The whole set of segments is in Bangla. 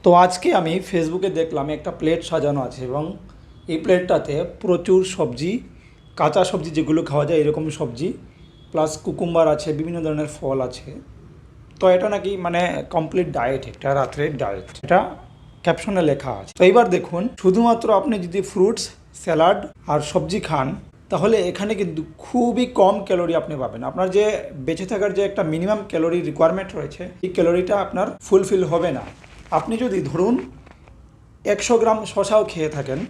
তো আজকে আমি ফেসবুকে দেখলাম একটা প্লেট সাজানো আছে এবং এই প্লেটটাতে প্রচুর সবজি, কাঁচা সবজি যেগুলো খাওয়া যায় এরকম সবজি, প্লাস কুকুম্বার আছে, বিভিন্ন ধরনের ফল আছে। তো এটা নাকি মানে কমপ্লিট ডায়েট, একটা রাত্রের ডায়েট, এটা ক্যাপশনে লেখা আছে। তো এইবার দেখুন, শুধুমাত্র আপনি যদি ফ্রুটস, স্যালাড আর সবজি খান, তাহলে এখানে কিন্তু খুবই কম ক্যালোরি আপনি পাবেন। আপনার যে বেঁচে থাকার যে একটা মিনিমাম ক্যালোরি রিকোয়ারমেন্ট রয়েছে, এই ক্যালোরিটা আপনার ফুলফিল হবে না। আপনি যদি ধরুন 100 গ্রাম শশাও খেয়ে থাকেন,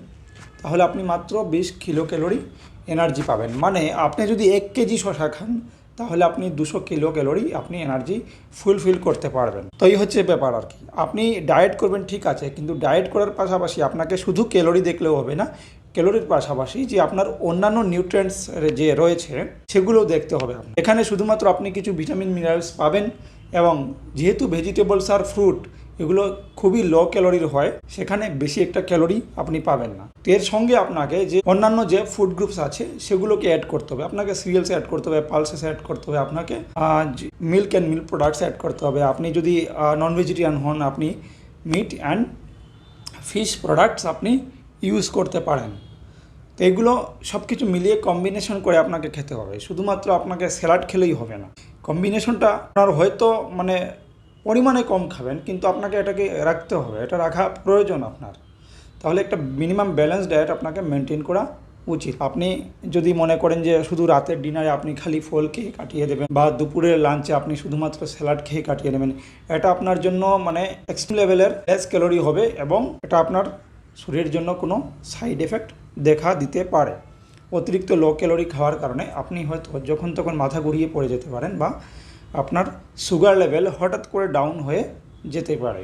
তাহলে আপনি মাত্র 20 কিলো ক্যালোরি এনার্জি পাবেন। মানে আপনি যদি 1 কেজি শশা খান, তাহলে আপনি 200 কিলো ক্যালোরি আপনি এনার্জি ফুলফিল করতে পারবেন। তো এই হচ্ছে ব্যাপার আর কি। আপনি ডায়েট করবেন ঠিক আছে, কিন্তু ডায়েট করার পাশাপাশি আপনাকে শুধু ক্যালোরি দেখলেও হবে না। ক্যালোরির পাশাপাশি যে আপনার অন্যান্য নিউট্রিয়েন্টস যে রয়েছে সেগুলোও দেখতে হবে। এখানে শুধুমাত্র আপনি কিছু ভিটামিন মিনারেলস পাবেন, এবং যেহেতু ভেজিটেবলস আর ফ্রুট এগুলো খুবই লো ক্যালোরির হয়, সেখানে বেশি একটা ক্যালোরি আপনি পাবেন না। এর সঙ্গে আপনাকে যে অন্যান্য যে ফুড গ্রুপস আছে সেগুলোকে অ্যাড করতে হবে। আপনাকে সিরিয়ালস অ্যাড করতে হবে, পালসেস অ্যাড করতে হবে, আপনাকে milk and milk products add করতে হবে। আপনি যদি নন ভেজিটেরিয়ান হন, আপনি মিট অ্যান্ড ফিশ প্রোডাক্টস আপনি ইউজ করতে পারেন। তো এগুলো সব কিছু মিলিয়ে কম্বিনেশন করে আপনাকে খেতে হবে। শুধুমাত্র আপনাকে স্যালাড খেলেই হবে না। কম্বিনেশনটা আপনার হয়তো মানে পরিমাণে কম খাবেন, কিন্তু আপনাকে এটাকে রাখতে হবে, এটা রাখা প্রয়োজন আপনার। তাহলে একটা মিনিমাম ব্যালেন্স ডায়েট আপনাকে মেনটেন করা উচিত। আপনি যদি মনে করেন যে শুধু রাতের ডিনারে আপনি খালি ফল খেয়ে কাটিয়ে দেবেন, বা দুপুরের লাঞ্চে আপনি শুধুমাত্র স্যালাড খেয়ে কাটিয়ে নেবেন, এটা আপনার জন্য মানে এক্সট্রিম লেভেলের লেস ক্যালোরি হবে, এবং এটা আপনার শরীরের জন্য কোনো সাইড এফেক্ট দেখা দিতে পারে। অতিরিক্ত লো ক্যালোরি খাওয়ার কারণে আপনি হয়তো যখন তখন মাথা ঘুরিয়ে পড়ে যেতে পারেন, বা আপনার সুগার লেভেল হঠাৎ করে ডাউন হয়ে যেতে পারে।